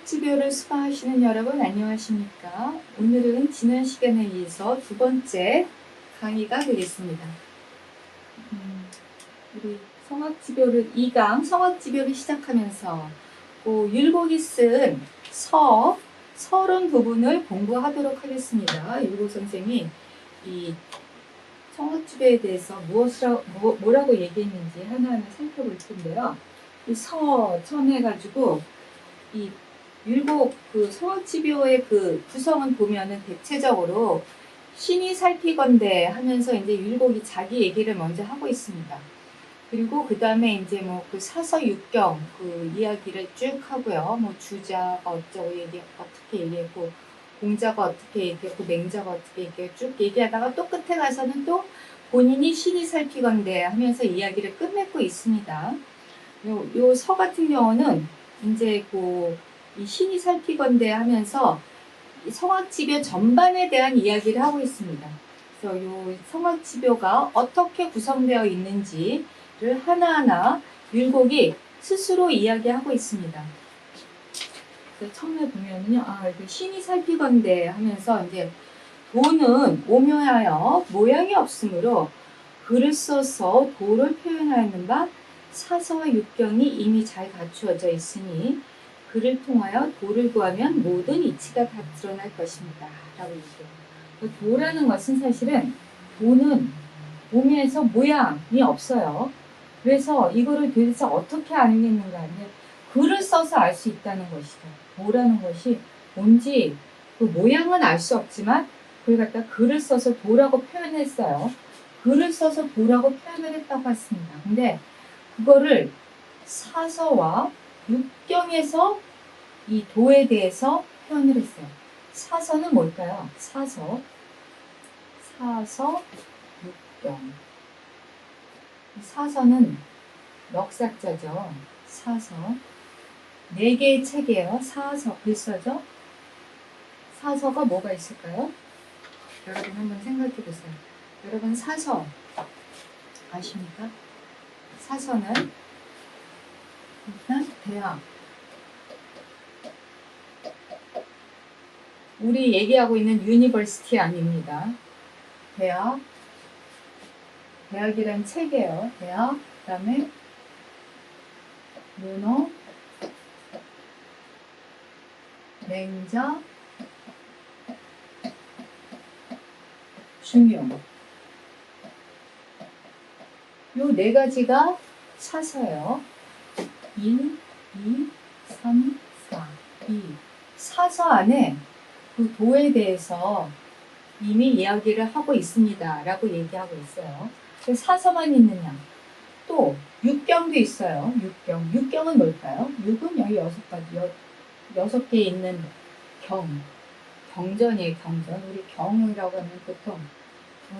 성악지별을 수강하시는 여러분 안녕하십니까? 오늘은 지난 시간에 이어서 두 번째 강의가 되겠습니다. 우리 성악지별을 2강 성악지별을 시작하면서 율곡이 쓴 서론 부분을 공부하도록 하겠습니다. 율곡 선생이 이 성악지별에 대해서 뭐라고 얘기했는지 하나하나 살펴볼 텐데요. 이 처음 해가지고 이 율곡 그 성악지별의 그 구성은 보면은 대체적으로 신이 살피건대 하면서 이제 율곡이 자기 얘기를 먼저 하고 있습니다. 그리고 그 다음에 이제 뭐 그 사서 육경 그 이야기를 쭉 하고요. 뭐 주자가 어떻게 얘기했고, 공자가 어떻게 얘기했고, 맹자가 어떻게 얘기했고 쭉 얘기하다가 또 끝에 가서는 또 본인이 신이 살피건대 하면서 이야기를 끝맺고 있습니다. 요 서 같은 경우는 이제 이 신이 살피건대 하면서 성악지별 전반에 대한 이야기를 하고 있습니다. 그래서 요 성악지별가 어떻게 구성되어 있는지를 하나하나 율곡이 스스로 이야기하고 있습니다. 그래서 처음에 보면은요, 신이 살피건대 하면서 이제 도는 오묘하여 모양이 없으므로 글을 써서 도를 표현하는 바 사서와 육경이 이미 잘 갖추어져 있으니 그를 통하여 도를 구하면 모든 이치가 다 드러날 것입니다. 라고 얘기해요. 도라는 것은 사실은 도는 몸에서 모양이 없어요. 그래서 이거를 도대체 어떻게 알겠는가 하면 글을 써서 알 수 있다는 것이죠. 도라는 것이 뭔지 그 모양은 알 수 없지만 그걸 갖다 글을 써서 도라고 표현했어요. 글을 써서 도라고 표현을 했다고 했습니다. 근데 그거를 사서와 육경에서 이 도에 대해서 표현을 했어요. 사서는 뭘까요? 사서, 육경. 사서는 넉삭자죠. 사서. 4개의 책이에요. 사서, 글서죠. 사서가 뭐가 있을까요? 여러분 한번 생각해 보세요. 여러분 사서 아십니까? 사서는 일단 대학. 우리 얘기하고 있는 유니버시티 아닙니다. 대학이란 책이에요. 대학, 그 다음에 문어, 맹자, 중용. 요 4가지가 사서예요. 1, 2, 3, 4, 2. 사서 안에 그 도에 대해서 이미 이야기를 하고 있습니다. 라고 얘기하고 있어요. 사서만 있느냐. 또 육경도 있어요. 육경은 뭘까요? 육은 여기 6가지, 6개 있는 경전이에요. 경전. 우리 경이라고 하면 보통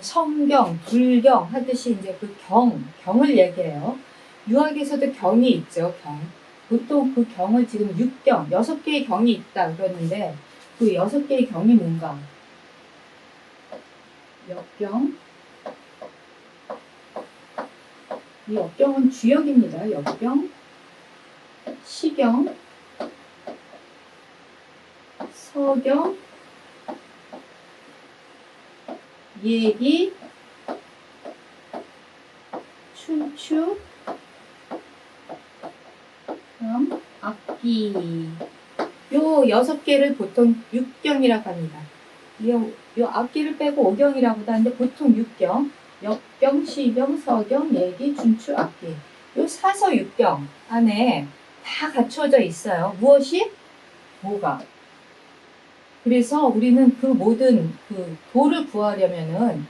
성경, 불경 하듯이 이제 그 경을 얘기해요. 유학에서도 경이 있죠. 보통 그 경을 지금 6경, 6개의 경이 있다 그러는데 그 6개의 경이 뭔가? 역경. 이 역경은 주역입니다. 역경, 시경, 서경, 예기, 춘추, 그럼 악기. 요 6개를 보통 육경이라고 합니다. 요 악기를 빼고 오경이라고도 하는데 보통 육경, 역경, 시경, 서경, 예기, 춘추, 악기. 요 사서 육경 안에 다 갖춰져 있어요. 무엇이? 도가. 그래서 우리는 그 모든 그 도를 구하려면은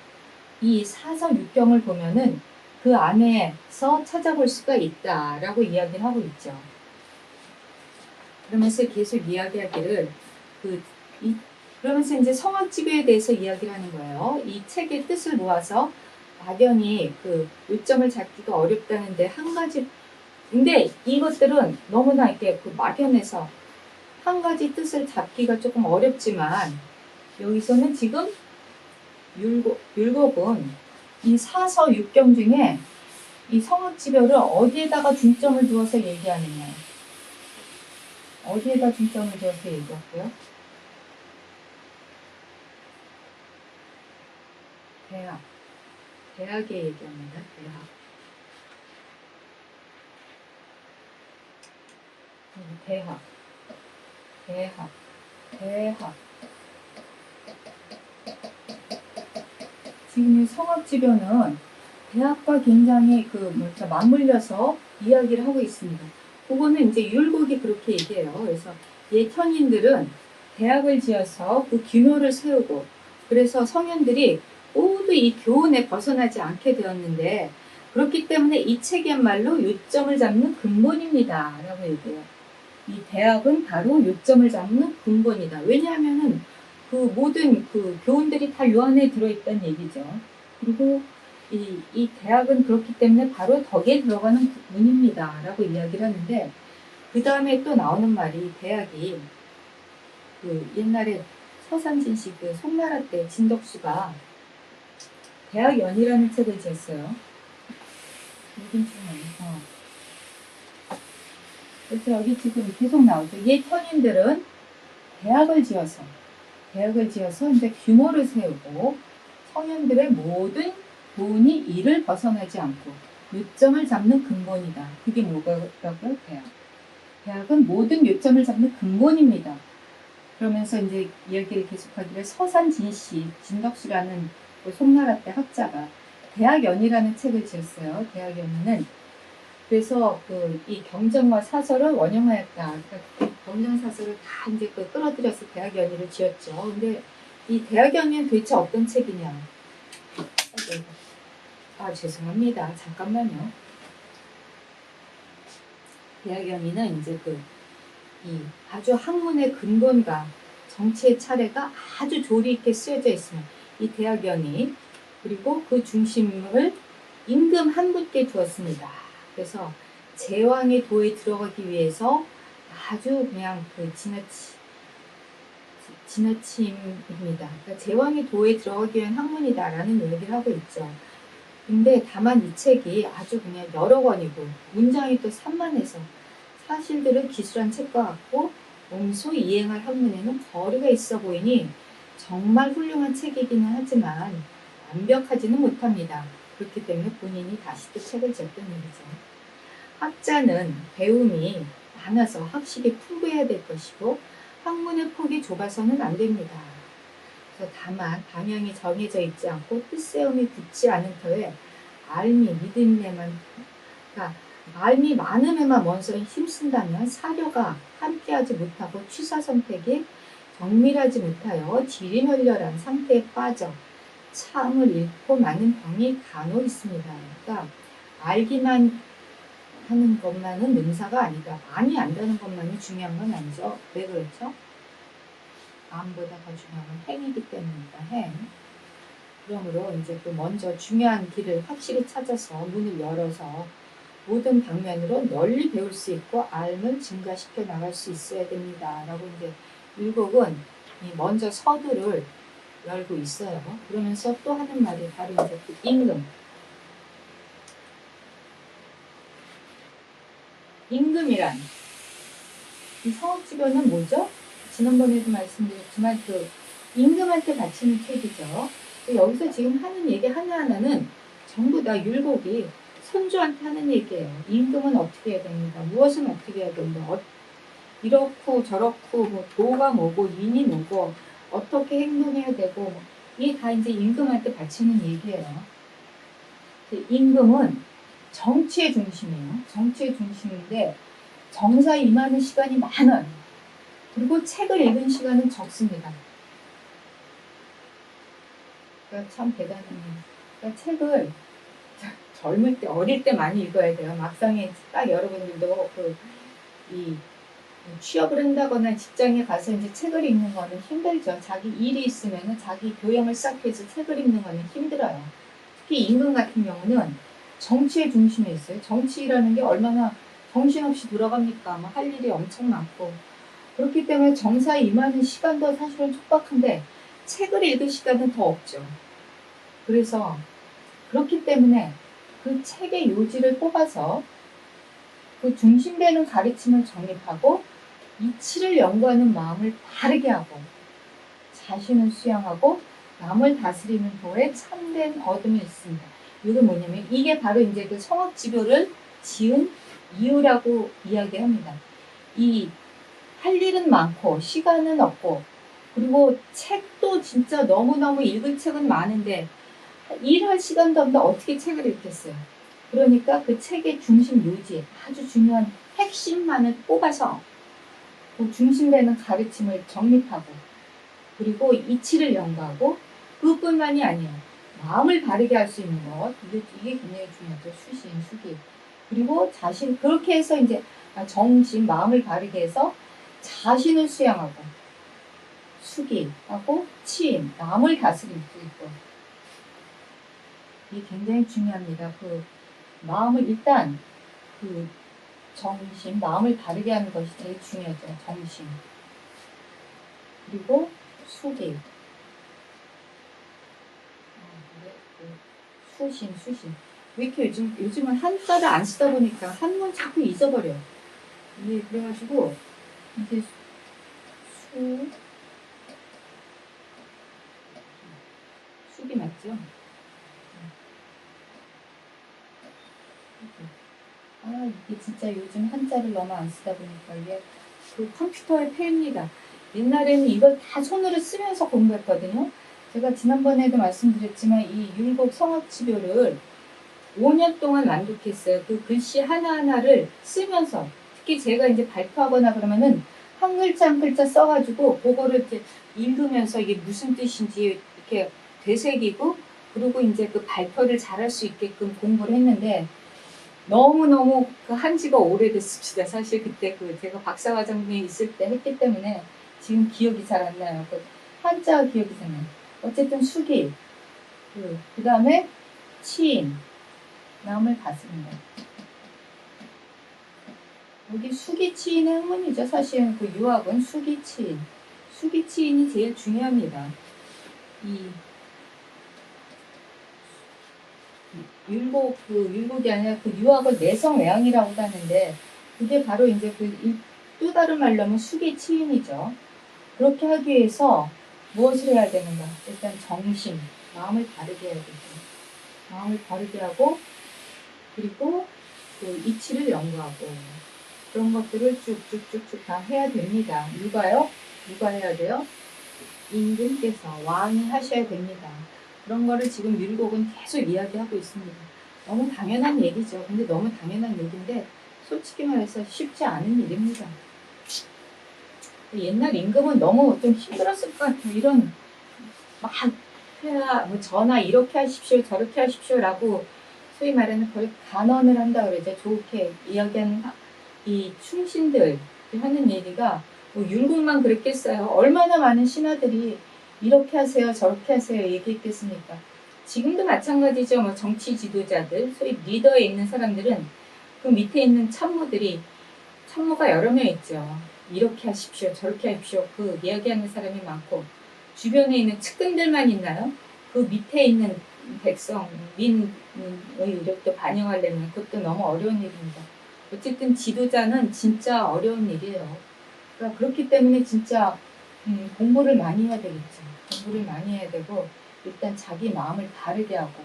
이 사서 육경을 보면은 그 안에서 찾아볼 수가 있다라고 이야기를 하고 있죠. 그러면서 계속 이야기하기를 그러면서 이제 성악지별에 대해서 이야기를 하는 거예요. 이 책의 뜻을 모아서 막연히 그 요점을 잡기가 어렵다는데 한 가지, 근데 이것들은 너무나 이렇게 그 막연해서 한 가지 뜻을 잡기가 조금 어렵지만 여기서는 지금 율곡은 이 사서 육경 중에 이 성악지별을 어디에다가 중점을 두어서 얘기하느냐. 어디에다 중점을 두어서 얘기할게요? 대학. 대학에 얘기합니다. 대학. 대학. 대학. 대학. 지금 이 성악지변은 대학과 굉장히 맞물려서 이야기를 하고 있습니다. 그거는 이제 율곡이 그렇게 얘기해요. 그래서 옛 현인들은 대학을 지어서 그 규모를 세우고, 그래서 성현들이 모두 이 교훈에 벗어나지 않게 되었는데, 그렇기 때문에 이 책이야말로 요점을 잡는 근본입니다 라고 얘기해요. 이 대학은 바로 요점을 잡는 근본이다. 왜냐하면은 그 모든 그 교훈들이 다 요 안에 들어있다는 얘기죠. 그리고 이 대학은 그렇기 때문에 바로 덕에 들어가는 문입니다 라고 이야기를 하는데, 그 다음에 또 나오는 말이, 대학이 그 옛날에 서산진시 그 송나라 때 진덕수가 대학연이라는 책을 지었어요. 여긴 좀 그래서 여기 지금 계속 나오죠. 옛 현인들은 대학을 지어서 이제 규모를 세우고, 성현들의 모든 교훈이 이를 벗어나지 않고 요점을 잡는 근본이다. 그게 뭐라고요? 대학. 대학은 모든 요점을 잡는 근본입니다. 그러면서 이제 이야기를 계속하기를, 서산진시 진덕수라는 그 송나라 때 학자가 대학연이라는 책을 지었어요. 대학연은 그래서 이 경전과 사설을 원형하였다. 그러니까 경전 사설을 다 이제 끌어들여서 대학연의를 지었죠. 근데 이 대학연의는 도대체 어떤 책이냐? 죄송합니다. 잠깐만요. 대학연의는 이제 이 아주 학문의 근본과 정치의 차례가 아주 조리 있게 쓰여져 있습니다. 이 대학연의, 그리고 그 중심을 임금 한 분께 두었습니다. 그래서 제왕의 도에 들어가기 위해서 아주 그냥 지나침입니다. 그러니까 제왕의 도에 들어가기 위한 학문이다라는 얘기를 하고 있죠. 근데 다만 이 책이 아주 그냥 여러 권이고 문장이 또 산만해서 사실들을 기술한 책과 같고 몸소 이행할 학문에는 거리가 있어 보이니 정말 훌륭한 책이기는 하지만 완벽하지는 못합니다. 그렇기 때문에 본인이 다시 또 책을 지었던 얘기죠. 학자는 배움이 많아서 학식이 풍부해야 될 것이고 학문의 폭이 좁아서는 안 됩니다. 그래서 다만 방향이 정해져 있지 않고 뜻세움이 굳지 않은 터에 알미, 믿음에만, 그러니까 알미 많음에만 먼저 힘쓴다면 사려가 함께하지 못하고 취사 선택이 정밀하지 못하여 지리멸렬한 상태에 빠져 참을 잃고 많은 병이 간혹 있습니다. 그러니까 알기만 하는 것만은 능사가 아니다. 많이 안다는 것만이 중요한 건 아니죠. 왜 그렇죠? 마음보다 더 중요한 건 행이기 때문입니다. 행. 그러므로 이제 먼저 중요한 길을 확실히 찾아서 문을 열어서 모든 방면으로 널리 배울 수 있고 알을 증가시켜 나갈 수 있어야 됩니다. 라고 이제 율곡은 먼저 서두를 열고 있어요. 그러면서 또 하는 말이 바로 이제 임금. 임금이란 이 성악지변은 뭐죠? 지난번에도 말씀드렸지만 임금한테 바치는 책이죠. 여기서 지금 하는 얘기 하나하나는 전부 다 율곡이 선조한테 하는 얘기예요. 임금은 어떻게 해야 됩니다. 무엇은 어떻게 해야 됩니다. 이렇고 저렇고 도가 뭐고 인이 뭐고 어떻게 행동해야 되고 이게 다 이제 임금한테 바치는 얘기예요. 임금은 정치의 중심이에요. 정치의 중심인데 정사에 임하는 시간이 많아요. 그리고 책을 읽은 시간은 적습니다. 그러니까 참 대단한 거예요. 그러니까 책을 젊을 때, 어릴 때 많이 읽어야 돼요. 막상에 딱 여러분들도 이 취업을 한다거나 직장에 가서 이제 책을 읽는 거는 힘들죠. 자기 일이 있으면 자기 교양을 쌓기 위해서 책을 읽는 거는 힘들어요. 특히 임금 같은 경우는 정치의 중심에 있어요. 정치라는 게 얼마나 정신없이 돌아갑니까? 할 일이 엄청 많고. 그렇기 때문에 정사에 임하는 시간도 사실은 촉박한데 책을 읽을 시간은 더 없죠. 그래서 그렇기 때문에 그 책의 요지를 뽑아서 그 중심되는 가르침을 정립하고 이치를 연구하는 마음을 바르게 하고 자신을 수양하고 남을 다스리는 도에 참된 어둠이 있습니다. 이게 뭐냐면 이게 바로 이제 그 성악지교를 지은 이유라고 이야기합니다. 이 할 일은 많고 시간은 없고 그리고 책도 진짜 너무너무 읽을 책은 많은데 일할 시간도 없는데 어떻게 책을 읽겠어요. 그러니까 그 책의 중심 요지 아주 중요한 핵심만을 뽑아서 그 중심되는 가르침을 정립하고 그리고 이치를 연구하고 그것뿐만이 아니에요. 마음을 바르게 할 수 있는 것 이게 굉장히 중요하죠. 수신, 수기 그리고 자신 그렇게 해서 이제 정신, 마음을 바르게 해서 자신을 수양하고 수기하고 치임, 남을 다스릴 수 있고 이게 굉장히 중요합니다. 그 마음을 일단 그 정신, 마음을 바르게 하는 것이 제일 중요하죠. 정신 그리고 수기 수신 왜 이렇게 요즘은 한자를 안 쓰다 보니까 한문 자꾸 잊어버려. 네, 그래가지고 이제 수기 맞죠? 이게 진짜 요즘 한자를 너무 안 쓰다 보니까 이게 그 컴퓨터의 폐입니다. 옛날에는 이걸 다 손으로 쓰면서 공부했거든요. 제가 지난번에도 말씀드렸지만 이 율곡 성악지교를 5년 동안 만독했어요. 그 글씨 하나하나를 쓰면서 특히 제가 이제 발표하거나 그러면은 한 글자 한 글자 써가지고 그거를 이렇게 읽으면서 이게 무슨 뜻인지 이렇게 되새기고 그리고 이제 그 발표를 잘할 수 있게끔 공부를 했는데 너무너무 그 한지가 오래됐습니다. 사실 그때 그 제가 박사과정에 있을 때 했기 때문에 지금 기억이 잘 안 나요. 그 한자 기억이 잘 나요. 어쨌든 수기, 그 다음에 치인, 남을 다스린다. 여기 수기치인의 학문이죠. 사실은 그 유학은 수기치인. 수기치인이 제일 중요합니다. 이 율곡이 아니라 그 유학을 내성외양이라고도 하는데 그게 바로 이제 또 다른 말로 하면 수기치인이죠. 그렇게 하기 위해서 무엇을 해야 되는가? 일단 정신, 마음을 바르게 해야 되죠. 마음을 바르게 하고 그리고 그 이치를 연구하고 그런 것들을 쭉쭉쭉쭉 다 해야 됩니다. 누가요? 누가 해야 돼요? 임금께서 왕이 하셔야 됩니다. 그런 거를 지금 율곡은 계속 이야기하고 있습니다. 너무 당연한 얘기죠. 근데 너무 당연한 얘기인데 솔직히 말해서 쉽지 않은 일입니다. 옛날 임금은 너무 좀 힘들었을 것 같아요. 이런 막 해야 뭐 전하 이렇게 하십시오 저렇게 하십시오라고 소위 말하는 거의 간언을 한다 그러죠. 좋게 이야기하는 이 충신들 하는 얘기가 뭐 율곡만 그랬겠어요. 얼마나 많은 신하들이 이렇게 하세요 저렇게 하세요 얘기했겠습니까. 지금도 마찬가지죠. 뭐 정치 지도자들 소위 리더에 있는 사람들은 그 밑에 있는 참모가 여러 명 있죠. 이렇게 하십시오 저렇게 하십시오 그 이야기하는 사람이 많고 주변에 있는 측근들만 있나요? 그 밑에 있는 백성, 민의 이력도 반영하려면 그것도 너무 어려운 일입니다. 어쨌든 지도자는 진짜 어려운 일이에요. 그러니까 그렇기 때문에 진짜 공부를 많이 해야 되겠죠. 공부를 많이 해야 되고 일단 자기 마음을 바르게 하고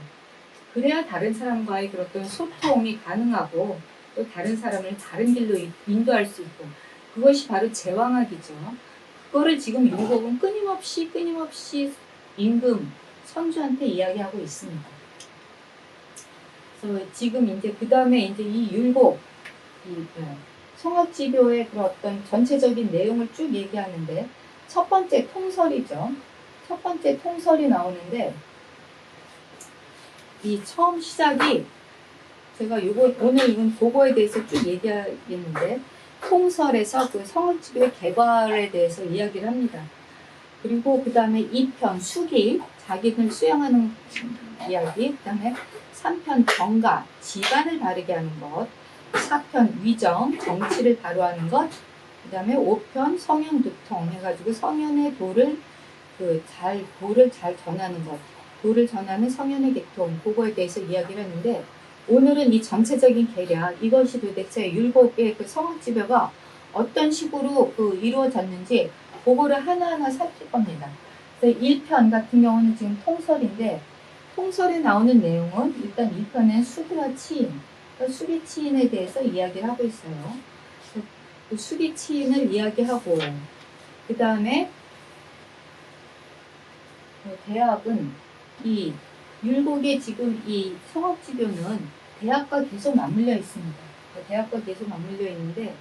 그래야 다른 사람과의 그런 소통이 가능하고 또 다른 사람을 다른 길로 인도할 수 있고 그것이 바로 제왕학이죠. 그거를 지금 율곡은 끊임없이 임금, 선주한테 이야기하고 있습니다. 그래서 지금 이제 그 다음에 이제 이 율곡, 성악지교의 그런 어떤 전체적인 내용을 쭉 얘기하는데 첫 번째 통설이죠. 첫 번째 통설이 나오는데 이 처음 시작이 제가 오늘 이건 그거에 대해서 쭉 얘기하겠는데 통설에서 그 성악지교의 개발에 대해서 이야기를 합니다. 그리고 그 다음에 2편 수기, 자기를 수양하는 이야기, 그 다음에 3편 정가, 집안을 바르게 하는 것, 4편 위정, 정치를 다루하는 것, 그 다음에 5편 성현두통 해가지고 성현의 도를 잘 전하는 것, 도를 전하는 성현의 계통, 그거에 대해서 이야기를 했는데 오늘은 이 전체적인 계략, 이것이 도대체 율곡의 그 성악지배가 어떤 식으로 이루어졌는지 그거를 하나하나 살필 겁니다. 그래서 1편 같은 경우는 지금 통설인데 통설에 나오는 내용은 일단 2편은 수기와 치인, 수기 치인에 대해서 이야기를 하고 있어요. 그 수기 치인을 이야기하고 그 다음에 대학은 이 율곡의 지금 이 성악지교는 대학과 계속 맞물려 있습니다. 대학과 계속 맞물려 있는데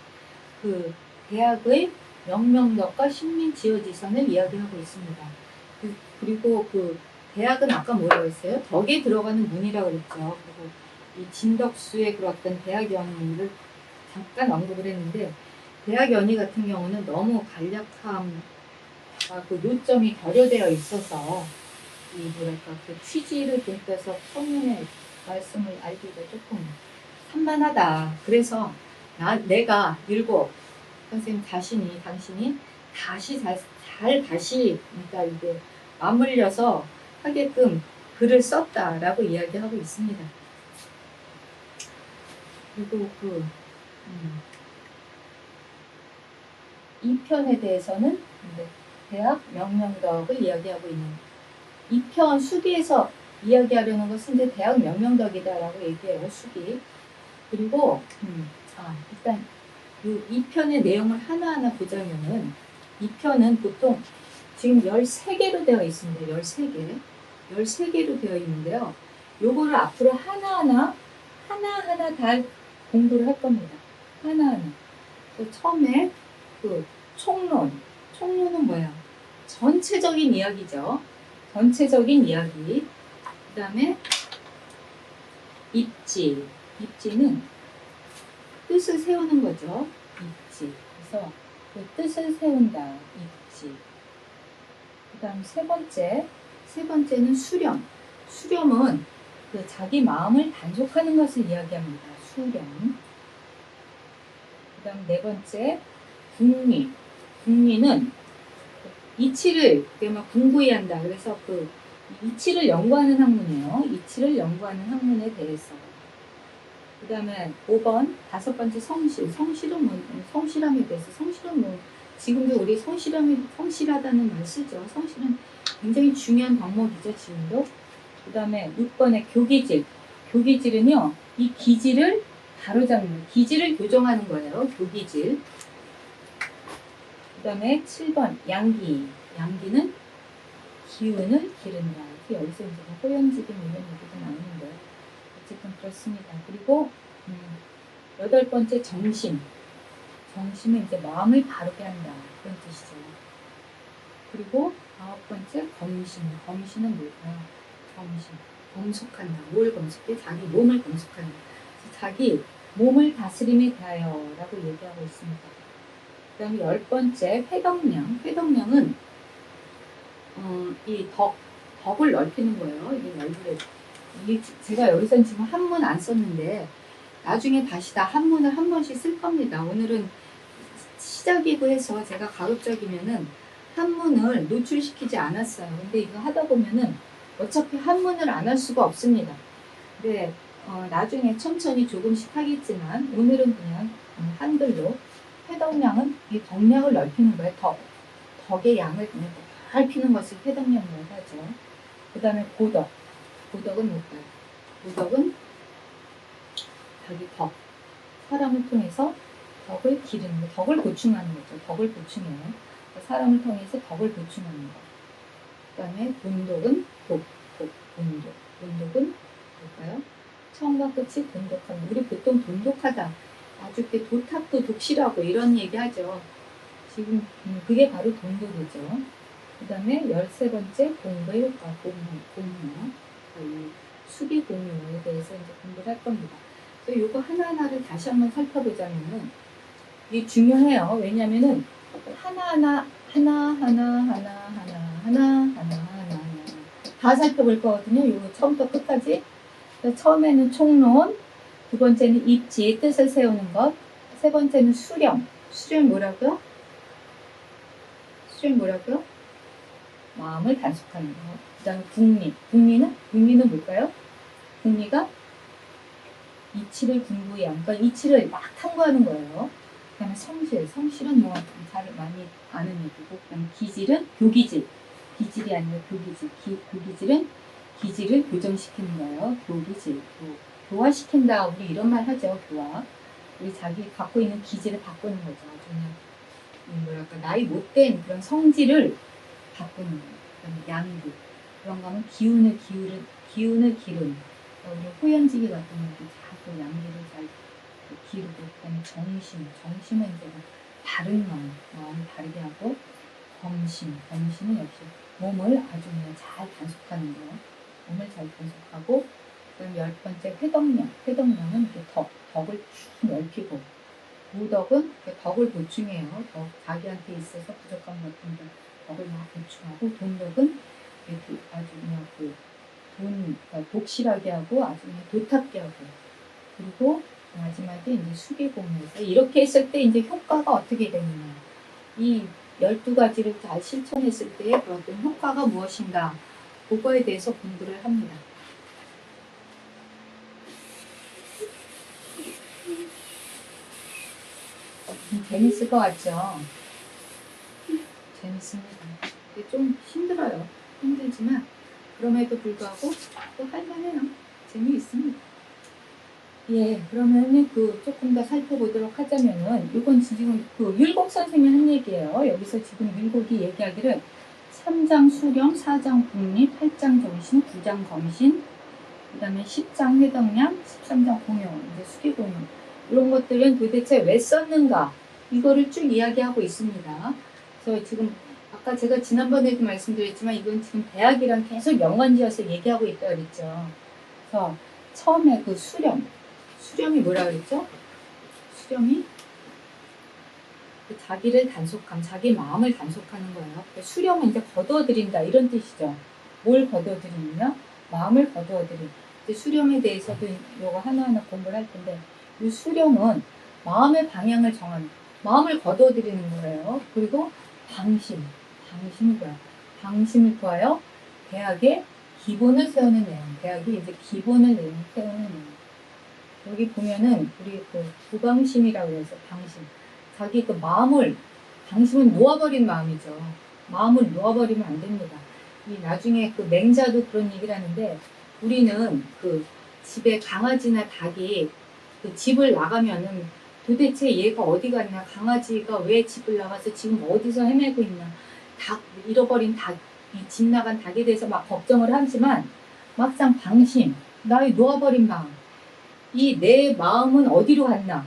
그 대학의 명명덕과 신민지어지선을 이야기하고 있습니다. 그리고 그 대학은 아까 뭐라고 했어요? 덕에 들어가는 문이라고 그랬죠. 그리고 이 진덕수의 그 어떤 대학 연의를 잠깐 언급을 했는데 대학 연의 같은 경우는 너무 간략함 그 요점이 결여되어 있어서 이 뭐랄까 그 취지를 듬겨서 청년의 말씀을 알기가 조금 산만하다. 그래서 내가 율곡 선생님 당신이 다시 다시 그러니까 이게 맞물려서 하게끔 글을 썼다라고 이야기하고 있습니다. 그리고 이 편에 대해서는 대학 명명덕을 이야기하고 있는 2편 수기에서 이야기하려는 것은 이제 대학 명명덕이다라고 얘기해요. 수기. 그리고 일단 이 2편의 내용을 하나하나 보자면은 2편은 보통 지금 13개로 되어 있습니다. 13개. 13개로 되어 있는데요. 요거를 앞으로 하나하나 다 공부를 할 겁니다. 하나하나. 처음에 총론은 뭐야? 전체적인 이야기죠. 전체적인 이야기. 그 다음에 입지는 뜻을 세우는 거죠. 입지. 그래서 그 뜻을 세운다. 입지. 그 다음 세 번째는 수렴. 수렴은 그 자기 마음을 단속하는 것을 이야기합니다. 수렴. 그 다음 네 번째, 국리는 이치를 공부해야 한다. 그래서 그 이치를 연구하는 학문이에요. 이치를 연구하는 학문에 대해서. 그 다음에 5번, 5번째 성실은 성실함에 대해서. 성실은 지금도 우리 성실하다는 말 쓰죠. 성실은 굉장히 중요한 덕목이죠, 지금도. 그 다음에 6번에 교기질은요, 이 기질을 바로잡는, 기질을 교정하는 거예요. 교기질. 그 다음에 7번, 양기는 기운을 기른다. 여기서 이제 호연지금 이런 얘기도 나오는데, 어쨌든 그렇습니다. 그리고 8번째, 정심은 이제 마음을 바르게 한다. 그런 뜻이죠. 그리고 9번째, 검신은 뭘까요? 검속한다. 뭘 검속해? 자기 몸을 검속한다. 자기 몸을 다스림에 대하여라고 얘기하고 있습니다. 그 다음에 10번째, 회덕량은 이 덕을 넓히는 거예요. 이게 제가 여기서는 지금 한문 안 썼는데 나중에 다시 다 한문을 한 번씩 쓸 겁니다. 오늘은 시작이고 해서 제가 가급적이면은 한문을 노출시키지 않았어요. 근데 이거 하다 보면은 어차피 한문을 안 할 수가 없습니다. 근데 나중에 천천히 조금씩 하겠지만 오늘은 그냥 한글로 회덕량은 이 덕량을 넓히는 거예요. 덕의 양을 그냥 넓히는 것을 회덕량이라고 하죠. 그 다음에 고덕은 뭘까요? 고덕은 자기 사람을 통해서 덕을 기르는 거, 덕을 보충하는 거죠. 덕을 보충해요. 사람을 통해서 덕을 보충하는 거. 그 다음에 본독은 본독은 뭘까요? 처음과 끝이 돈독하는. 우리 보통 돈독하다. 아주 도탁도 독실하고 이런 얘기 하죠. 지금 그게 바로 돈독이죠. 그 다음에 13번째 공부의 효과, 공무. 수기 공유에 대해서 이제 공부를 할 겁니다. 그래서 이거 하나하나를 다시 한번 살펴보자면은 이게 중요해요. 왜냐면은 하나하나 다 살펴볼 거거든요. 이거 처음부터 끝까지. 처음에는 총론, 두 번째는 입지, 뜻을 세우는 것, 세 번째는 수렴. 수렴 뭐라고요? 마음을 단속하는 것. 그 다음에 국리는 뭘까요? 국리가 이치를 궁구해야, 그러니까 이치를 막 탐구하는 거예요. 그다음에 성실, 성실은 뭐 잘 많이 아는 얘기고, 그다음에 기질은 교기질, 기질이 아니라 교기질, 교기질은 기질을 교정시키는 거예요. 교기질, 교화시킨다. 우리 이런 말 하죠. 교화. 우리 자기 갖고 있는 기질을 바꾸는 거죠. 아주 그냥 뭐랄까 나이 못된 그런 성질을 바꾸는 거예요. 그다음에 양기, 그런 거는 기운을 기른. 우리 호연지기 같은 것도 자꾸 양기를 잘 기르고, 그다음에 정심은 이제 다른 마음을 다르게 하고, 검심은 역시 몸을 아주 그냥 잘 단속하는 거예요. 몸을 잘 단속하고, 그다음 10번째 회덕령은 이렇게 덕을 쭉 넓히고, 무덕은 덕을 보충해요. 자기한테 있어서 부족한 것들 덕을 막 보충하고, 돈덕은 이렇게 아주 그냥 독실하게 하고 아주 그냥 도탁게 하고, 그리고 마지막에 이제 수기공유에서 이렇게 했을 때 이제 효과가 어떻게 되느냐, 이 12가지를 잘 실천했을 때의 어떤 효과가 무엇인가, 그거에 대해서 공부를 합니다. 재밌을 것 같죠? 재밌습니다. 근데 좀 힘들어요. 힘들지만 그럼에도 불구하고 또 할만해요. 재미있습니다. 예, 그러면은 조금 더 살펴보도록 하자면은, 이건 지금 율곡 선생님이 한 얘기예요. 여기서 지금 율곡이 얘기하기를 3장 수령, 4장 국리, 8장 정신, 9장 검신, 그 다음에 10장 회덕량, 13장 공용, 이제 수기공용, 이런 것들은 도대체 왜 썼는가, 이거를 쭉 이야기하고 있습니다. 그래서 지금 아까 제가 지난번에도 말씀드렸지만 이건 지금 대학이랑 계속 연관지어서 얘기하고 있다고 그랬죠. 그래서 처음에 수렴이 뭐라 그랬죠? 수렴이 자기를 단속함, 자기 마음을 단속하는 거예요. 수렴은 이제 거두어들인다, 이런 뜻이죠. 뭘 거두어들이냐? 마음을 거두어들인. 수렴에 대해서도 이거 하나하나 공부를 할 텐데, 이 수렴은 마음의 방향을 정하는, 마음을 거두어들이는 거예요. 그리고 방심이 뭐야? 방심을 통하여 대학의 기본을 세우는 내용. 대학이 이제 기본을 세우는 내용. 여기 보면은 우리 부방심이라고 해서 방심. 자기 방심은 놓아버린 마음이죠. 마음을 놓아버리면 안 됩니다. 나중에 맹자도 그런 얘기를 하는데, 우리는 집에 강아지나 닭이 집을 나가면은 도대체 얘가 어디 갔나, 강아지가 왜 집을 나가서 지금 어디서 헤매고 있나, 잃어버린 집 나간 닭에 대해서 막 걱정을 하지만, 막상 방심, 나의 놓아버린 마음, 내 마음은 어디로 갔나,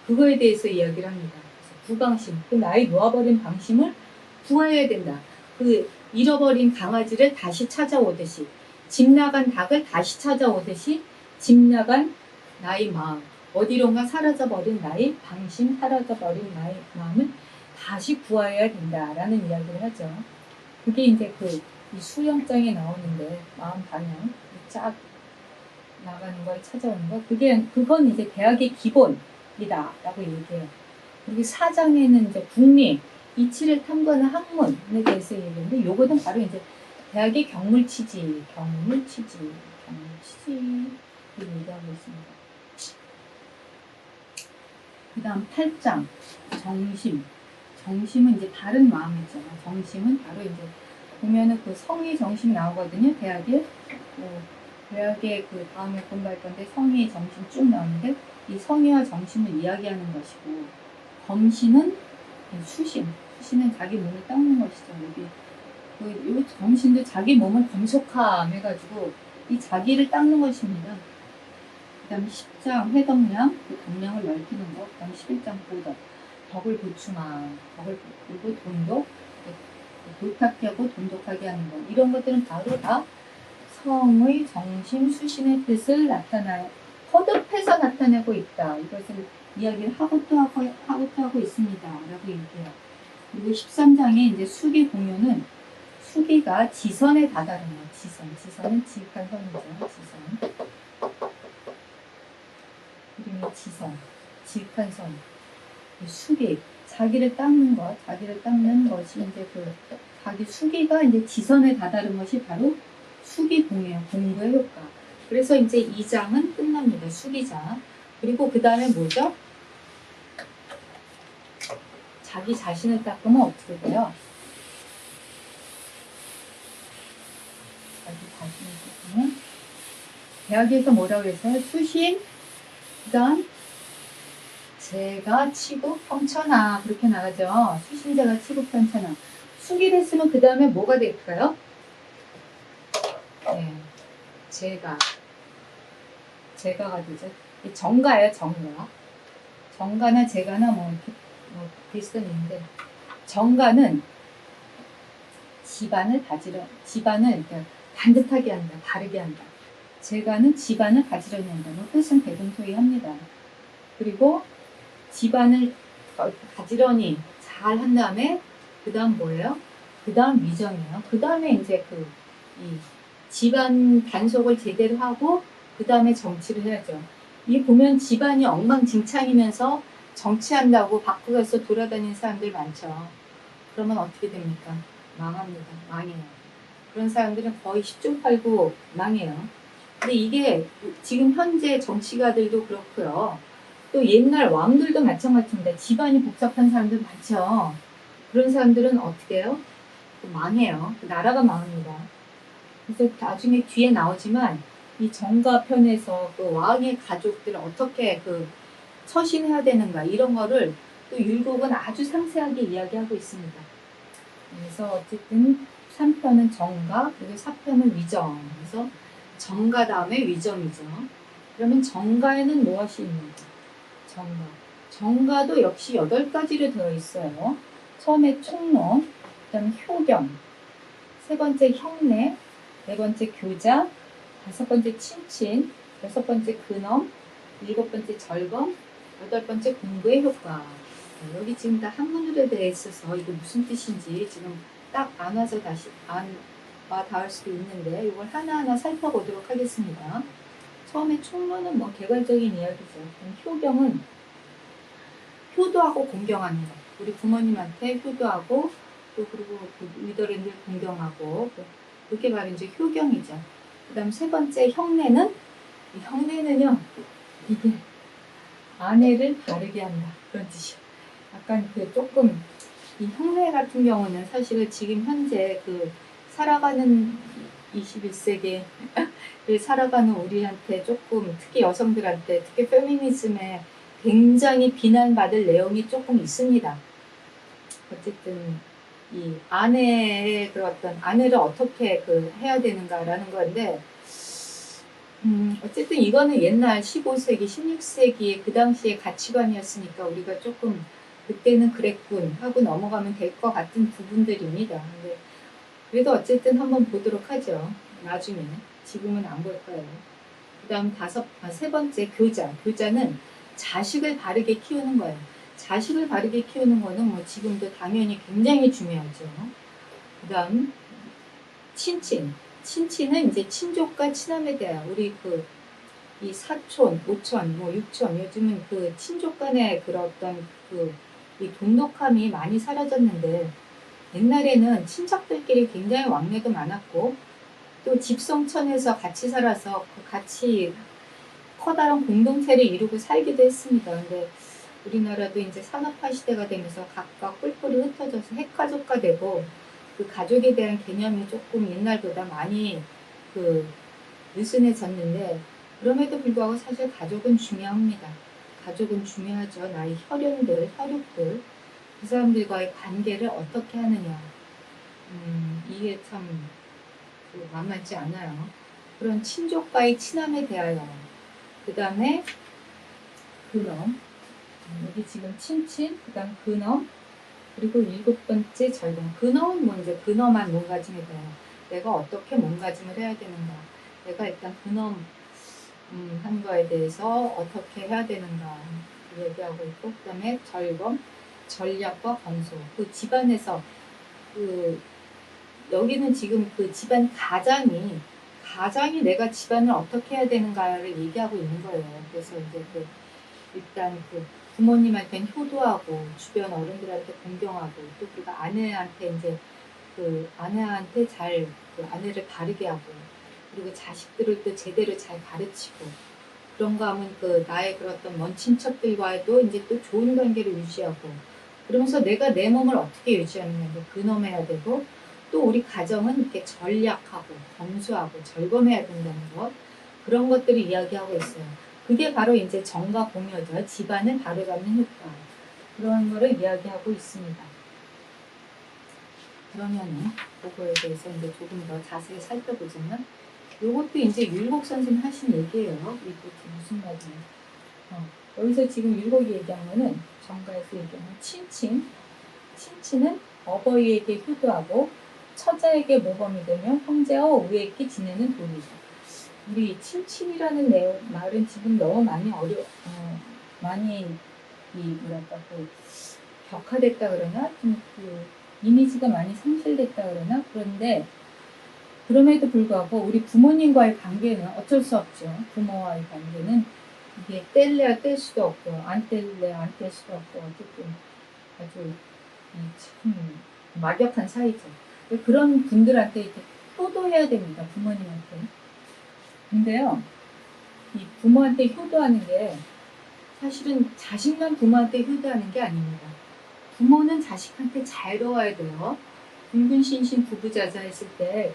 그거에 대해서 이야기를 합니다. 그래서 부방심, 나의 놓아버린 방심을 구해야 된다. 잃어버린 강아지를 다시 찾아오듯이, 집 나간 닭을 다시 찾아오듯이, 집 나간 나의 마음, 어디론가 사라져버린 나의 방심, 사라져버린 나의 마음을 다시 구해야 된다라는 이야기를 하죠. 그게 이제 이 수영장에 나오는데, 마음 방향 쫙 나가는 걸 찾아오는 거, 그건 이제 대학의 기본이다라고 얘기해요. 여기 4장에는 이제 국리, 이치를 탐구하는 학문에 대해서 얘기했는데, 요거는 바로 이제 대학의 경물치지를 얘기하고 있습니다. 그 다음 8장 정심은 이제 다른 마음이죠. 정심은 바로 이제 보면은 성의 정심 나오거든요. 대학의 다음에 공부할 건데, 성의 정심 쭉 나오는데, 이 성의와 정심을 이야기하는 것이고, 검신은 수신은 자기 몸을 닦는 것이죠. 이 정신도 자기 몸을 검속함해가지고 이 자기를 닦는 것입니다. 그 다음에 10장 회덕량, 덕량을 넓히는 것. 그 다음에 11장 보덕, 덕을 보충함, 그리고 돈독, 도탁하게 하고 돈독하게 하는 것. 이런 것들은 바로 다 성의, 정심, 수신의 뜻을 거듭해서 나타내고 있다. 이것을 이야기를 하고 또 하고 있습니다. 라고 얘기해요. 그리고 13장에 이제 수기 공유는, 수기가 지선에 다다른 것. 지선은 지극한 선이죠. 이름이 지극한 선. 수기, 자기를 닦는 것, 자기를 닦는 것이 이제 자기 수기가 이제 지선에 다다른 것이 바로 수기 공유예요. 공부의 효과. 그래서 이제 2장은 끝납니다. 수기자. 그리고 그 다음에 뭐죠? 자기 자신을 닦으면 어떻게 돼요? 자기 자신을 닦으면 대학에서 뭐라고 했어요? 수신, 그다음 제가 치고 평천하 그렇게 나가죠. 수신제가 치고 평천하. 숙이 됐으면 그 다음에 뭐가 될까요? 네, 제가가 되죠. 이 정가예요, 정가. 정가나 제가나 뭐 비슷한 있는데 정가는 집안을 이렇게 반듯하게 한다, 바르게 한다. 제가는 집안을 가지런히 한다. 뭐 뜻은 대동소이합니다. 그리고 집안을 가지런히 잘 한 다음에 그 다음 뭐예요? 그 다음 위정이에요. 그 다음에 이제 이 집안 단속을 제대로 하고 그 다음에 정치를 해야죠. 이 보면 집안이 엉망진창이면서 정치한다고 바꾸어서 돌아다니는 사람들 많죠. 그러면 어떻게 됩니까? 망합니다. 망해요. 그런 사람들은 거의 10중 8구 망해요. 근데 이게 지금 현재 정치가들도 그렇고요. 또 옛날 왕들도 마찬가지입니다. 집안이 복잡한 사람들 많죠. 그런 사람들은 어떻게 해요? 망해요. 나라가 망합니다. 그래서 나중에 뒤에 나오지만 이 정가편에서 그 왕의 가족들을 어떻게 처신해야 되는가 이런 거를 또 율곡은 아주 상세하게 이야기하고 있습니다. 그래서 어쨌든 3편은 정가, 그리고 4편은 위정. 그래서 정가 다음에 위정이죠. 그러면 정가에는 무엇이 있는가? 정가. 정가도 역시 8가지로 되어 있어요. 처음에 총론, 그 다음에 효경, 세 번째 형내, 네 번째 교자, 다섯 번째 친친, 여섯 번째 근엄, 일곱 번째 절검, 여덟 번째 공부의 효과. 여기 지금 다 한문으로 되어 있어서 이거 무슨 뜻인지 지금 딱 안 와서 다시 안 와 닿을 수도 있는데 이걸 하나하나 살펴보도록 하겠습니다. 처음에 총론은 뭐 개괄적인 이야기죠. 효경은 효도하고 공경하는 것. 우리 부모님한테 효도하고 또 그리고 위더랜들 공경하고 그게 바로 이제 효경이죠. 그 다음 세 번째 형내는 형내는요 이게 아내를 바르게 한다 그런 뜻이요. 약간 조금 이 형내 같은 경우는 사실 지금 현재 살아가는 21세기를 살아가는 우리한테 조금 특히 여성들한테 특히 페미니즘에 굉장히 비난받을 내용이 조금 있습니다. 어쨌든 이 아내의 아내를 어떻게 해야 되는가라는 건데 어쨌든 이거는 옛날 15세기, 16세기 그 당시의 가치관이었으니까 우리가 조금 그때는 그랬군 하고 넘어가면 될 것 같은 부분들입니다. 근데 그래도 어쨌든 한번 보도록 하죠. 나중에. 지금은 안 볼 거예요. 그 다음 세 번째 교자. 교자는 자식을 바르게 키우는 거예요. 자식을 바르게 키우는 거는 뭐 지금도 당연히 굉장히 중요하죠. 그 다음 친친. 친친은 이제 친족과 친함에 대한 우리 이 사촌, 오촌, 뭐 육촌 요즘은 친족 간의 이 돈독함이 많이 사라졌는데 옛날에는 친척들끼리 굉장히 왕래도 많았고 또 집성촌에서 같이 살아서 같이 커다란 공동체를 이루고 살기도 했습니다. 근데 우리나라도 이제 산업화 시대가 되면서 각각 뿔뿔이 흩어져서 핵가족화 되고 그 가족에 대한 개념이 조금 옛날보다 많이 느슨해졌는데 그럼에도 불구하고 사실 가족은 중요합니다. 가족은 중요하죠. 나의 혈연들, 혈육들 그 사람들과의 관계를 어떻게 하느냐 이게 참 만만치 않아요. 그런 친족과의 친함에 대하여 그 다음에 근엄 여기 지금 친친 그 다음 근엄 그리고 일곱 번째 절경. 근엄은 뭐 이제 근엄한 몸가짐에 대하여 내가 어떻게 몸가짐을 해야 되는가 내가 일단 근엄 한 거에 대해서 어떻게 해야 되는가 얘기하고 있고 그 다음에 절검 전략과 건소 집안에서 여기는 지금 집안 가장이 내가 집안을 어떻게 해야 되는가를 얘기하고 있는 거예요. 그래서 이제 일단 부모님한테는 효도하고 주변 어른들한테 공경하고 또 그리고 아내한테 이제 아내한테 잘 아내를 바르게 하고 그리고 자식들을 또 제대로 잘 가르치고 그런가 하면 나의 그런 먼 친척들과도 이제 또 좋은 관계를 유지하고 그러면서 내가 내 몸을 어떻게 유지하느냐도 근엄해야 되고, 또 우리 가정은 이렇게 전략하고 검수하고 절검해야 된다는 것, 그런 것들을 이야기하고 있어요. 그게 바로 이제 정과 공효죠. 집안을 바로잡는 효과. 그런 거를 이야기하고 있습니다. 그러면은 그거에 대해서 이제 조금 더 자세히 살펴보자면, 요것도 이제 율곡 선생님 하신 얘기예요. 이게 무슨 말이에요? 여기서 지금 율곡이 얘기한 거는 정가에서 얘기하는 친친. 친친은 어버이에게 효도하고 처자에게 모범이 되며 형제와 우애있게 지내는 돈이다. 우리 친친이라는 말은 지금 너무 많이 많이 뭐랄까 격화됐다 그러나 좀 이미지가 많이 상실됐다 그러나, 그런데 그럼에도 불구하고 우리 부모님과의 관계는 어쩔 수 없죠. 부모와의 관계는 이게 뗄래야 뗄 수도 없고 안 뗄래야 안 뗄 수도 없고 어쨌든 아주 참 막역한 사이죠. 그런 분들한테 이렇게 효도해야 됩니다. 부모님한테. 근데요, 이 부모한테 효도하는 게 사실은 자식만 부모한테 효도하는 게 아닙니다. 부모는 자식한테 잘 도와야 돼요. 붉은신신 부부자자 했을 때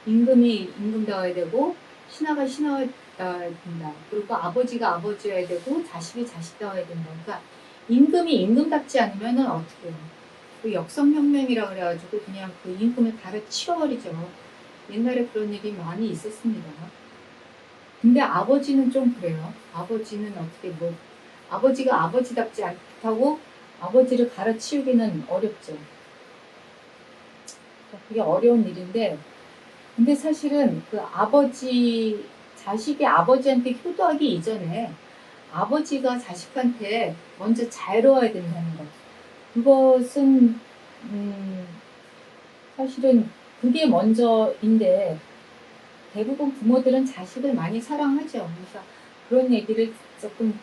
임금이 임금다워야 되고 신하가 신하여야 된다. 그리고 아버지가 아버지여야 되고 자식이 자식다워야 된다. 그러니까 임금이 임금답지 않으면 어떻게 해요? 역성혁명이라 그래가지고 그냥 그 임금을 갈아치워버리죠. 옛날에 그런 일이 많이 있었습니다. 근데 아버지는 좀 그래요. 아버지는 어떻게 아버지가 아버지답지 않다고 아버지를 갈아치우기는 어렵죠. 그게 어려운 일인데, 근데 사실은 자식이 아버지한테 효도하기 이전에 아버지가 자식한테 먼저 잘 도와야 된다는 것. 그것은, 사실은 그게 먼저인데, 대부분 부모들은 자식을 많이 사랑하죠. 그래서 그런 얘기를 조금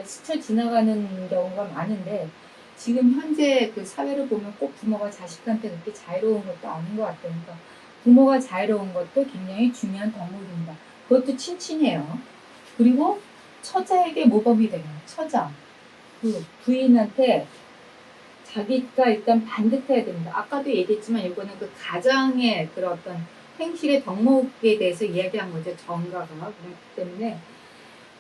스쳐 지나가는 경우가 많은데, 지금 현재 그 사회를 보면 꼭 부모가 자식한테 그렇게 자유로운 것도 아닌 것 같아요. 그러니까 부모가 자유로운 것도 굉장히 중요한 덕목입니다. 그것도 친친이에요. 그리고 처자에게 모범이 되면 처자, 그 부인한테 자기가 일단 반듯해야 됩니다. 아까도 얘기했지만 이거는 그 가장의 그런 어떤 행실의 덕목에 대해서 이야기한 거죠. 정가가. 그렇기 때문에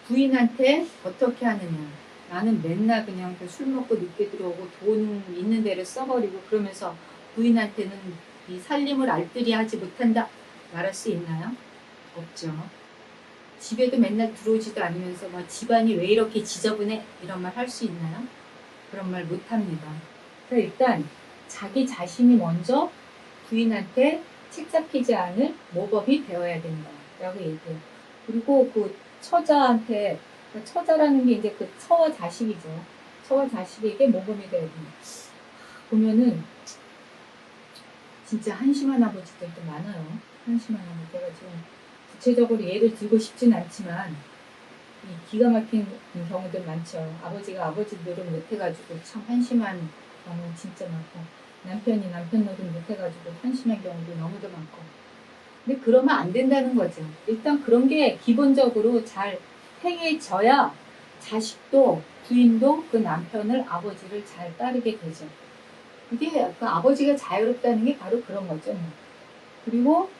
부인한테 어떻게 하느냐. 나는 맨날 그냥 술 먹고 늦게 들어오고 돈 있는 데를 써버리고 그러면서 부인한테는 이 살림을 알뜰히 하지 못한다. 말할 수 있나요? 없죠. 집에도 맨날 들어오지도 않으면서 집안이 왜 이렇게 지저분해? 이런 말 할 수 있나요? 그런 말 못합니다. 그래서 일단 자기 자신이 먼저 부인한테 책 잡히지 않을 모범이 되어야 된다. 라고 얘기해요. 그리고 그 처자한테, 처자라는 게 이제 그 처와 자식이죠. 처와 자식에게 모범이 되어야 된다. 보면은 진짜 한심한 아버지들도 많아요. 한심한 아버지. 제가 지금 구체적으로 예를 들고 싶진 않지만 이 기가 막힌 경우들 많죠. 아버지가 아버지 노릇 못해가지고 참 한심한 경우 진짜 많고, 남편이 남편 노릇 못해가지고 한심한 경우도 너무도 많고. 근데 그러면 안 된다는 거죠. 일단 그런 게 기본적으로 잘 행해져야 자식도 부인도 그 남편을 아버지를 잘 따르게 되죠. 이게 그 아버지가 자유롭다는 게 바로 그런 거죠. 그리고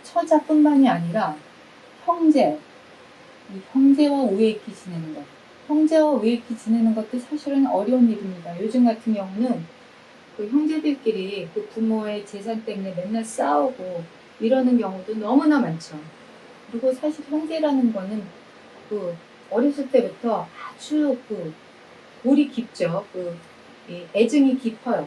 처자뿐만이 아니라 형제, 이 형제와 우애 있게 지내는 것. 형제와 우애 있게 지내는 것도 사실은 어려운 일입니다. 요즘 같은 경우는 그 형제들끼리 그 부모의 재산 때문에 맨날 싸우고 이러는 경우도 너무나 많죠. 그리고 사실 형제라는 거는 그 어렸을 때부터 아주 그 골이 깊죠. 애증이 깊어요.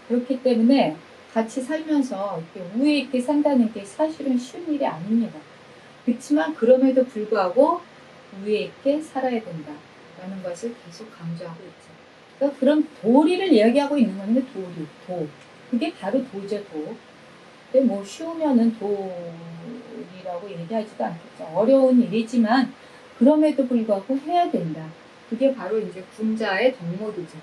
그렇기 때문에 같이 살면서 이렇게 우애 있게 산다는 게 사실은 쉬운 일이 아닙니다. 그렇지만 그럼에도 불구하고 우애 있게 살아야 된다라는 것을 계속 강조하고 있죠. 그러니까 그런 도리를 이야기하고 있는 건데, 도. 그게 바로 도죠, 도. 근데 뭐 쉬우면은 도리라고 얘기하지도 않겠죠. 어려운 일이지만 그럼에도 불구하고 해야 된다. 그게 바로 이제 군자의 덕목이죠.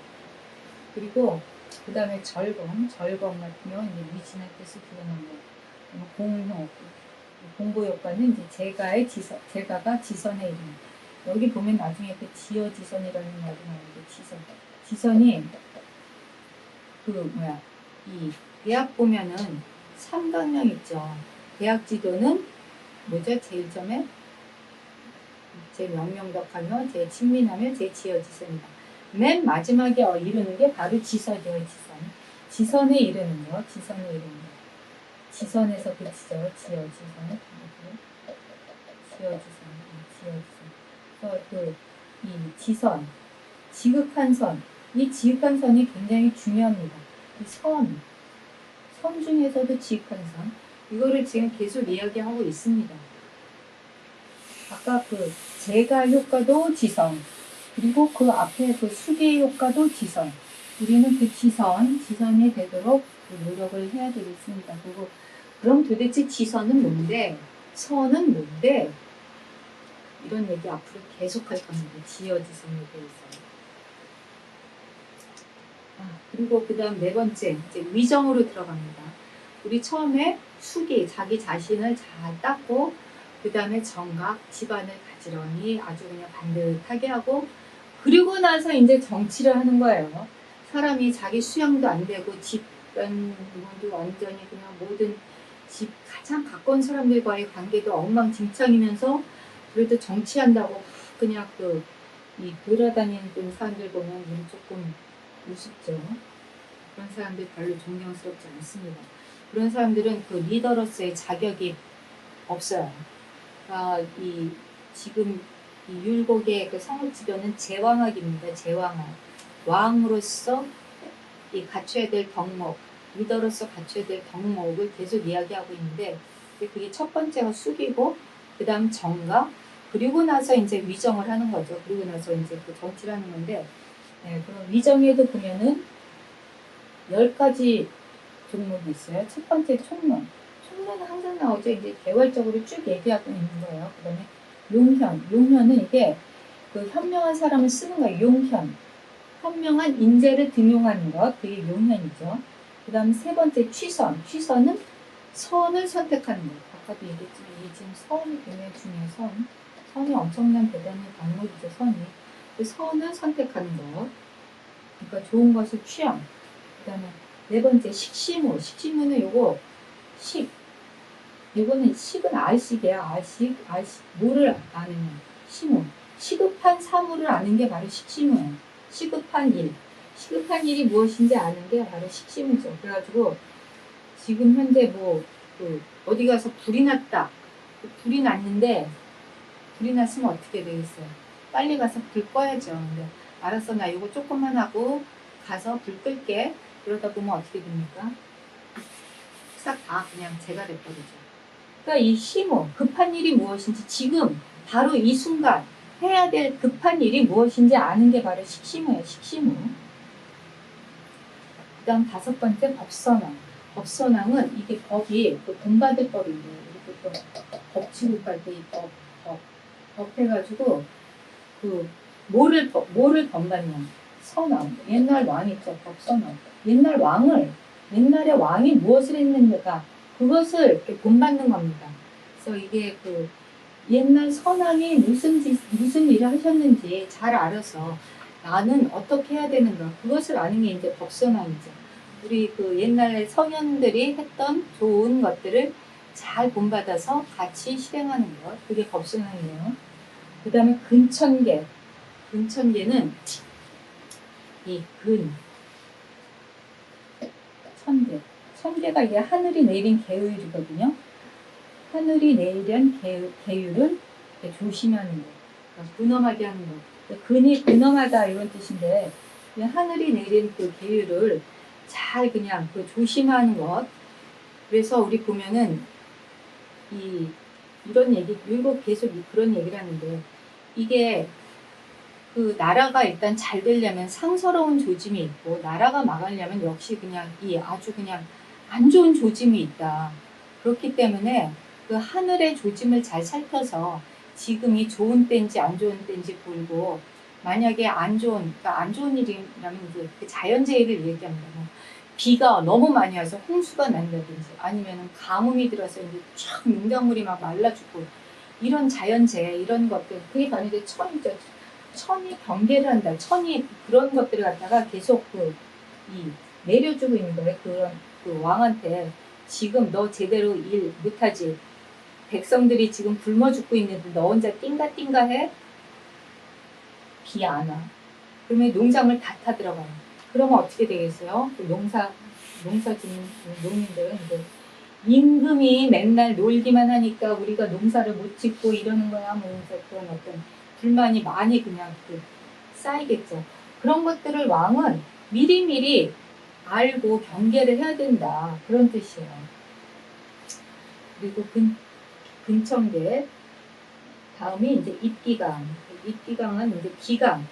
그리고 그 다음에 절검 같은 경우는 이제 미진한 뜻을 드러낸 거. 공효, 공보 효과는 이제 제가가 지선의 이름. 여기 보면 나중에 그 지어지선이라는 말이 나오는데, 지선이 이 대학 보면은 삼각형 있죠. 대학 지도는 뭐죠? 제1점에 제명명덕하며 제친민하며 제지어지선이다. 맨 마지막에 이루는 게 바로 지선이에요. 지선. 지선에 이르는 거. 지선에 이르는 거. 지선에서 그치죠. 지어지선. 지어지선. 그래서 이 지선, 지극한 선. 이 지극한 선이 굉장히 중요합니다. 이 선 중에서도 지극한 선. 이거를 지금 계속 이야기하고 있습니다. 아까 그 제갈 효과도 지선, 그리고 그 앞에 그 수계 효과도 지선. 우리는 그 지선이 되도록 노력을 해야 되겠습니다. 그리고 그럼 도대체 지선은 뭔데? 선은 뭔데? 이런 얘기 앞으로 계속 할 겁니다. 지어지선에 대해서. 그리고 그 다음 네 번째, 이제 위정으로 들어갑니다. 우리 처음에 수기, 자기 자신을 잘 닦고, 그 다음에 정각, 집안을 가지런히 아주 그냥 반듯하게 하고, 그리고 나서 이제 정치를 하는 거예요. 사람이 자기 수양도 안 되고, 집안 부분도 완전히 그냥 모든 집 가장 가까운 사람들과의 관계도 엉망진창이면서, 그래도 정치한다고 그냥 이 돌아다니는 사람들 보면 우리 조금 우습죠. 그런 사람들 별로 존경스럽지 않습니다. 그런 사람들은 그 리더로서의 자격이 없어요. 지금 이 율곡의 그 성읍지변은 제왕학입니다. 제왕학. 왕으로서 이 갖춰야 될 덕목, 리더로서 갖춰야 될 덕목을 계속 이야기하고 있는데, 그게 첫 번째가 숙이고, 그 다음 정각, 그리고 나서 이제 위정을 하는 거죠. 그리고 나서 이제 그 정치를 하는 건데, 그럼 위정에도 보면은 10가지 종목이 있어요. 첫 번째 총론. 총론은 항상 나오죠. 이제 개괄적으로 쭉 얘기하고 있는 거예요. 그 다음에 용현. 용현은 이게 그 현명한 사람을 쓰는 거예요. 용현. 현명한 인재를 등용하는 것. 그게 용현이죠. 그 다음 세 번째 취선. 취선은 선을 선택하는 것. 아까도 얘기했지만 이 지금 선이 굉장히 중요해요. 선이 엄청난 대단한 방법이죠. 선이. 그 선을 선택하는 것. 그러니까 좋은 것을 취함. 그 다음에 네 번째 식시무. 식시무는 요거는 식은 알식이에요. 알식. 뭐를 아느냐. 시무. 시급한 사무를 아는 게 바로 식시무예요. 시급한 일. 시급한 일이 무엇인지 아는 게 바로 식시무죠. 그래가지고 지금 현재 어디 가서 불이 났다. 불이 났는데 불이 났으면 어떻게 되겠어요? 빨리 가서 불 꺼야죠. 근데 알았어, 나 이거 조금만 하고 가서 불 끌게. 그러다 보면 어떻게 됩니까? 싹 다 그냥 재가 돼버리죠. 그러니까 이 시무, 급한 일이 무엇인지 지금 바로 이 순간 해야 될 급한 일이 무엇인지 아는 게 바로 식시무예요. 식시무. 그 다음 다섯 번째 법선왕. 법선왕은 이게 법이 본받을 법인데 우리 보통 법 취급할 때 이 법 해가지고 뭐를 본받냐. 선왕. 옛날 왕 있죠. 법선왕. 옛날에 왕이 무엇을 했는가 그것을 이렇게 본받는 겁니다. 그래서 이게 옛날 선왕이 무슨 일을 하셨는지 잘 알아서 나는 어떻게 해야 되는가 그것을 아는 게 이제 법선왕이죠. 우리 옛날 성현들이 했던 좋은 것들을 잘 본받아서 같이 실행하는 것 그게 법선왕이에요. 그 다음에 근천계. 근천계는 천계가 이게 하늘이 내린 계율이거든요. 하늘이 내린 계율을 조심하는 거. 그러니까 근엄하게 하는 거. 근이 근엄하다 이런 뜻인데 하늘이 내린 그 계율을 잘 그냥 조심하는 것. 그래서 우리 보면은 이런 얘기, 율곡 계속 그런 얘기를 하는데 이게 나라가 일단 잘 되려면 상서로운 조짐이 있고 나라가 망하려면 역시 그냥 아주 그냥 안 좋은 조짐이 있다. 그렇기 때문에 하늘의 조짐을 잘 살펴서 지금이 좋은 때인지 안 좋은 때인지 보고 만약에 안 좋은 일이라면 이제 자연재해를 얘기합니다. 비가 너무 많이 와서 홍수가 난다든지 아니면 가뭄이 들어서 이제 쫙 농작물이 막 말라 죽고 이런 자연재해 이런 것들 그게 바로 이제 천이 경계를 한다. 천이 그런 것들을 갖다가 계속 내려주고 있는 거예요. 그런 그 왕한테 지금 너 제대로 일 못하지. 백성들이 지금 굶어 죽고 있는데 너 혼자 띵가띵가해? 비 안 와. 그러면 농작물 다 타들어가요. 그러면 어떻게 되겠어요? 그 농사 짓는 농민들은 이제 임금이 맨날 놀기만 하니까 우리가 농사를 못 짓고 이러는 거야. 뭐 이제 그런 어떤 불만이 많이 그냥 쌓이겠죠. 그런 것들을 왕은 미리미리 알고 경계를 해야 된다. 그런 뜻이에요. 그리고 근청계 다음이 이제 입기강. 입기강은 이제 기강.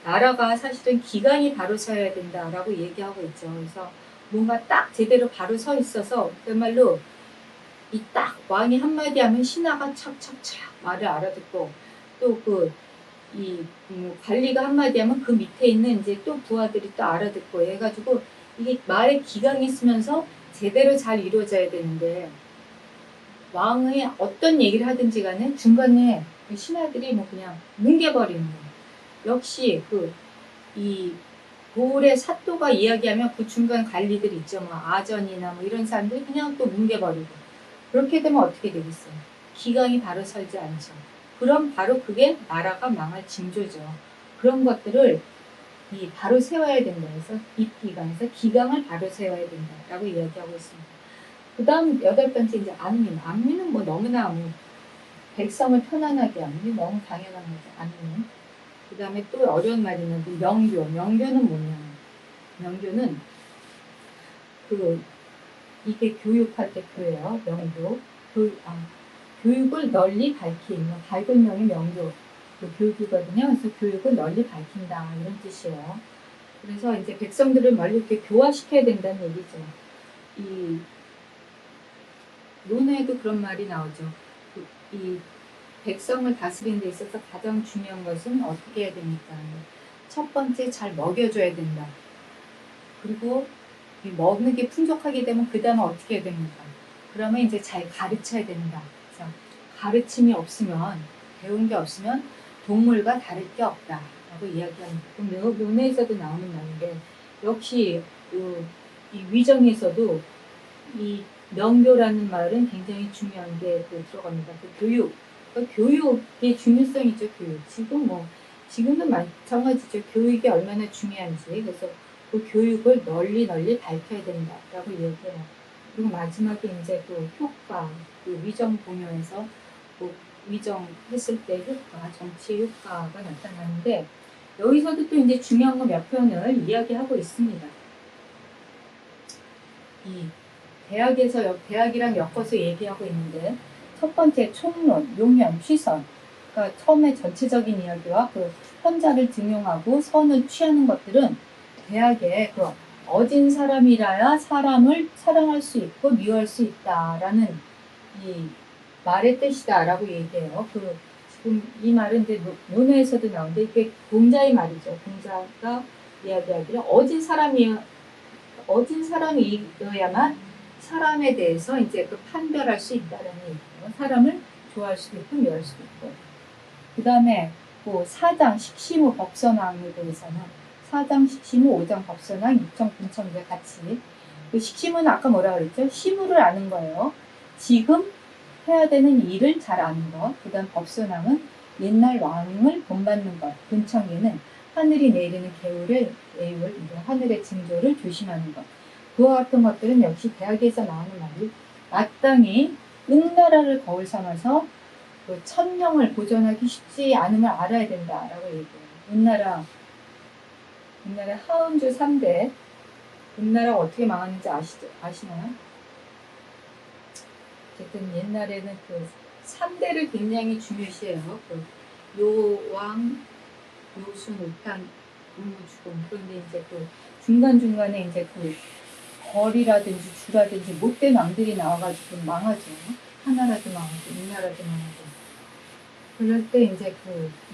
나라가 사실은 기강이 바로 서야 된다라고 얘기하고 있죠. 그래서 뭔가 딱 제대로 바로 서 있어서 그야말로 이 딱 왕이 한마디 하면 신하가 척척척 말을 알아듣고 또 관리가 한마디 하면 그 밑에 있는 이제 또 부하들이 또 알아듣고 해가지고 이게 말에 기강이 있으면서 제대로 잘 이루어져야 되는데 왕의 어떤 얘기를 하든지 간에 중간에 신하들이 뭐 그냥 뭉개버리는 거예요. 역시 이 고을의 사또가 이야기하면 그 중간 관리들 있죠. 뭐 아전이나 뭐 이런 사람들이 그냥 또 뭉개버리고 그렇게 되면 어떻게 되겠어요? 기강이 바로 설지 않죠. 그럼 바로 그게 나라가 망할 징조죠. 그런 것들을 바로 세워야 된다 해서 입기강에서 기강을 바로 세워야 된다라고 이야기하고 있습니다. 그 다음 8번째 이제 안민. 안민은 뭐 너무나 백성을 편안하게 하는 게 너무 당연한 거죠. 안민. 그 다음에 또 어려운 말이 있는데 명교. 명교는 뭐냐. 명교는 이게 교육할 때 교예요. 명교. 교육을 널리 밝힌. 밝은 명이 명교. 교육이거든요. 그래서 교육을 널리 밝힌다. 이런 뜻이에요. 그래서 이제 백성들을 멀리 이렇게 교화시켜야 된다는 얘기죠. 이 논에도 그런 말이 나오죠. 이 백성을 다스리는 데 있어서 가장 중요한 것은 어떻게 해야 됩니까? 첫 번째 잘 먹여줘야 된다. 그리고 먹는 게 풍족하게 되면 그 다음에 어떻게 해야 됩니까? 그러면 이제 잘 가르쳐야 된다. 그래서 가르침이 없으면 배운 게 없으면 동물과 다를 게 없다. 라고 이야기합니다. 그럼 논에서도 나오는 말인데 역시 이 위정에서도 이 명교라는 말은 굉장히 중요한 게 들어갑니다. 교육. 교육의 중요성이죠, 교육. 지금도 마찬가지죠. 교육이 얼마나 중요한지. 그래서 그 교육을 널리 밝혀야 된다라고 얘기해요. 그리고 마지막에 이제 효과, 위정 공유에서 위정했을 때 효과, 정치의 효과가 나타나는데 여기서도 또 이제 중요한 거 몇 편을 이야기하고 있습니다. 대학이랑 엮어서 얘기하고 있는데 첫 번째 총론, 용현, 취선. 그러니까 처음에 전체적인 이야기와 현자를 등용하고 선을 취하는 것들은 대학에 어진 사람이라야 사람을 사랑할 수 있고 미워할 수 있다라는 이 말의 뜻이다라고 얘기해요. 지금 이 말은 이제 논어에서도 나오는데 이게 공자의 말이죠. 공자가 이야기하기를 어진 사람이어야만 사람에 대해서 이제 판별할 수 있다는 얘기예요. 사람을 좋아할 수도 있고 미워할 수도 있고. 그 다음에 사장, 식시무, 법선왕에 대해서는 사장, 식시무, 오장, 법선왕, 육정, 군청제 같이 식시무는 아까 뭐라 그랬죠? 시무를 아는 거예요. 지금 해야 되는 일을 잘 아는 것. 그 다음 법선왕은 옛날 왕을 본받는 것. 군청계는 하늘이 내리는 애율, 하늘의 징조를 조심하는 것. 그와 같은 것들은 역시 대학에서 나오는 말이 마땅히 은나라를 거울 삼아서 천명을 보존하기 쉽지 않음을 알아야 된다라고 얘기해요. 은나라 하은주 3대 은나라가 어떻게 망하는지 아시나요? 어쨌든 옛날에는 3대를 굉장히 중요시해요. 요왕, 요순, 우탄, 문무주공. 그런데 이제 중간중간에 이제 벌이라든지 주라든지 못된 왕들이 나와가지고 망하죠. 하나라도 망하고, 은나라도 망하고. 그럴 때 이제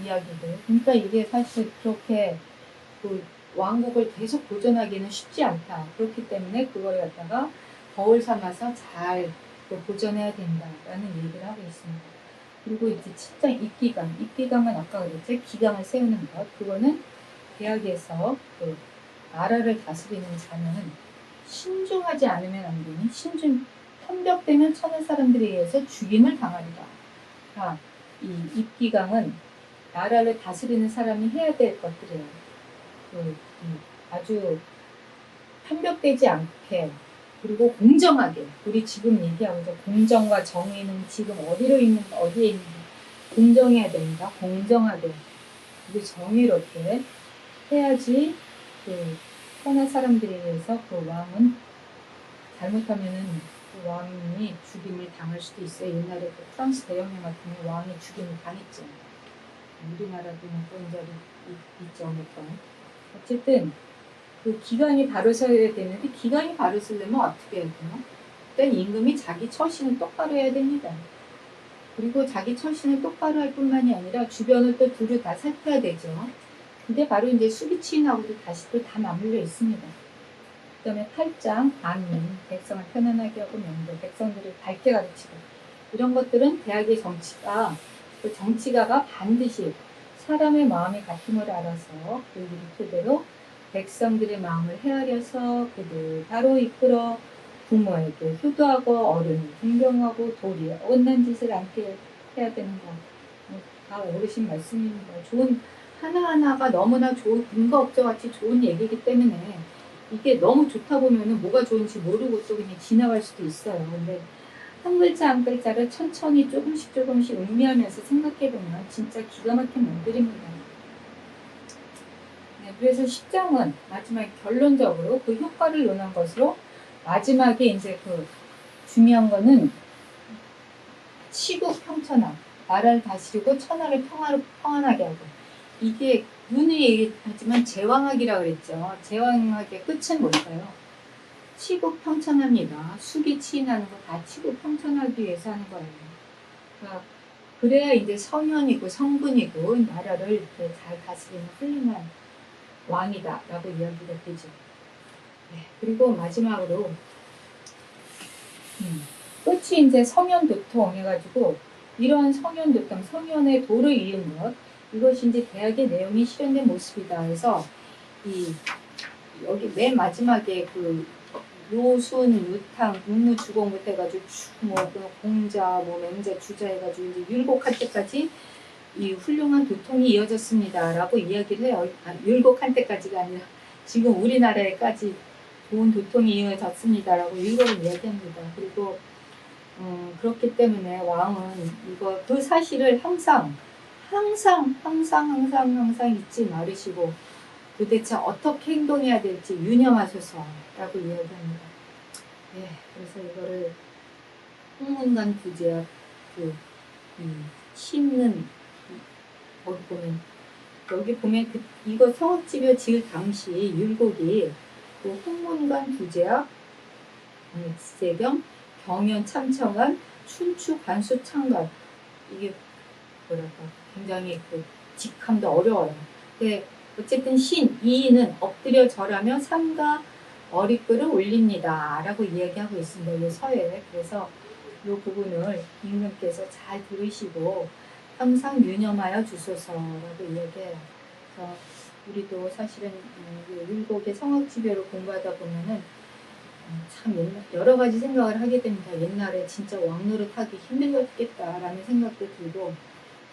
이야기들. 그러니까 이게 사실 그렇게 왕국을 계속 보존하기는 쉽지 않다. 그렇기 때문에 그걸 갖다가 거울 삼아서 잘 보존해야 된다라는 얘기를 하고 있습니다. 그리고 이제 7장 입기강. 입기강은 아까 그랬죠. 기강을 세우는 것. 그거는 대학에서 나라를 다스리는 자는 신중하지 않으면 안 되니 편벽되면 천하 사람들에 의해서 죽임을 당하리라. 아, 이 입기강은 나라를 다스리는 사람이 해야 될 것들이에요. 아주 편벽되지 않게 그리고 공정하게 우리 지금 얘기하고 있는 공정과 정의는 지금 어디에 있는지 공정해야 됩니다. 공정하게 그리고 정의롭게 해야지 천하 사람들에 의해서 그 왕은 잘못하면은 그 왕이 죽임을 당할 수도 있어요. 옛날에 그 프랑스 대혁명 같은 경우 왕이 죽임을 당했죠. 우리나라도 그런 적이 있죠. 어쨌든 그 기간이 바로 서야 되는데 기간이 바로 서려면 어떻게 해야 되나? 일단 임금이 자기 처신을 똑바로 해야 됩니다. 그리고 자기 처신을 똑바로 할 뿐만이 아니라 주변을 또 두루 다 살펴야 되죠. 근데 바로 이제 수비치인하고도 다시 또 다 맞물려 있습니다. 그 다음에 8장 안민, 백성을 편안하게 하고 명도, 백성들을 밝게 가르치고 이런 것들은 대학의 정치가 그 정치가가 반드시 사람의 마음이 같음을 알아서 그 일 토대로 백성들의 마음을 헤아려서 그들 바로 이끌어 부모에게 효도하고 어른을 존경하고 도리에 어긋난 짓을 않게 해야 되는 것. 다 어르신 말씀입니다. 좋은 하나하나가 너무나 좋은 근거 없저같이 좋은 얘기이기 때문에 이게 너무 좋다 보면은 뭐가 좋은지 모르고 또 그냥 지나갈 수도 있어요. 근데 한 글자 한 글자를 천천히 조금씩 음미하면서 생각해보면 진짜 기가 막힌 문들입니다. 네, 그래서 10장은 마지막에 결론적으로 그 효과를 논한 것으로 마지막에 이제 그 중요한 거는 치국 평천함, 나라를 다스리고 천하를 평안하게 하고 이게 눈에 얘기하지만 제왕학이라고 그랬죠. 제왕학의 끝은 뭘까요? 치국 평천합니다. 숙이 치인하는 거 다 치국 평천하기 위해서 하는 거예요. 그러니까 그래야 이제 성현이고 성군이고 나라를 이렇게 잘 다스리는 훌륭한 왕이다라고 이야기가 되죠. 네, 그리고 마지막으로 끝이 이제 성현도통 해가지고 이러한 성현도통, 성현의 도를 이은 것 이것이 이제 대학의 내용이 실현된 모습이다 해서 여기 맨 마지막에 그 요순, 유탕, 육무, 주공부터 해가지고 공자, 맹자, 주자 해가지고 이제 율곡할 때까지 이 훌륭한 도통이 이어졌습니다라고 이야기를 해요. 율곡할 때까지가 아니라 지금 우리나라에까지 좋은 도통이 이어졌습니다라고 율곡을 이야기합니다. 그리고 그렇기 때문에 왕은 그 사실을 항상 잊지 말으시고 도대체 어떻게 행동해야 될지 유념하소서라고 이야기합니다. 네, 그래서 이거를 홍문관 부제와 심는 여기 보면 이거 성읍지벼 지을 당시 율곡이 그 홍문관 부제와 지제경 경연 참청한 춘추 관수 창간 이게 굉장히 직함도 어려워요. 근데 어쨌든 이인은 엎드려 절하며 삼가 어리끌을 올립니다 라고 이야기하고 있습니다. 이 서에. 그래서 이 부분을 임금께서 잘 들으시고 항상 유념하여 주소서라고 이야기해요. 그래서 우리도 사실은 율곡의 성악지배를 공부하다 보면은 참 여러 가지 생각을 하게 됩니다. 옛날에 진짜 왕 노릇하기 힘들었겠다라는 생각도 들고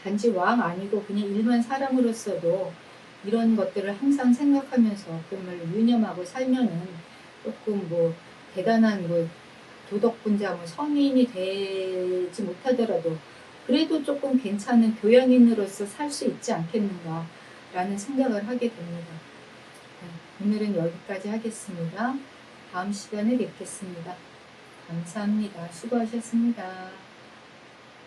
단지 왕 아니고 그냥 일반 사람으로서도 이런 것들을 항상 생각하면서 그걸 유념하고 살면은 조금 대단한 도덕분자 성인이 되지 못하더라도 그래도 조금 괜찮은 교양인으로서 살 수 있지 않겠는가 라는 생각을 하게 됩니다. 오늘은 여기까지 하겠습니다. 다음 시간에 뵙겠습니다. 감사합니다. 수고하셨습니다.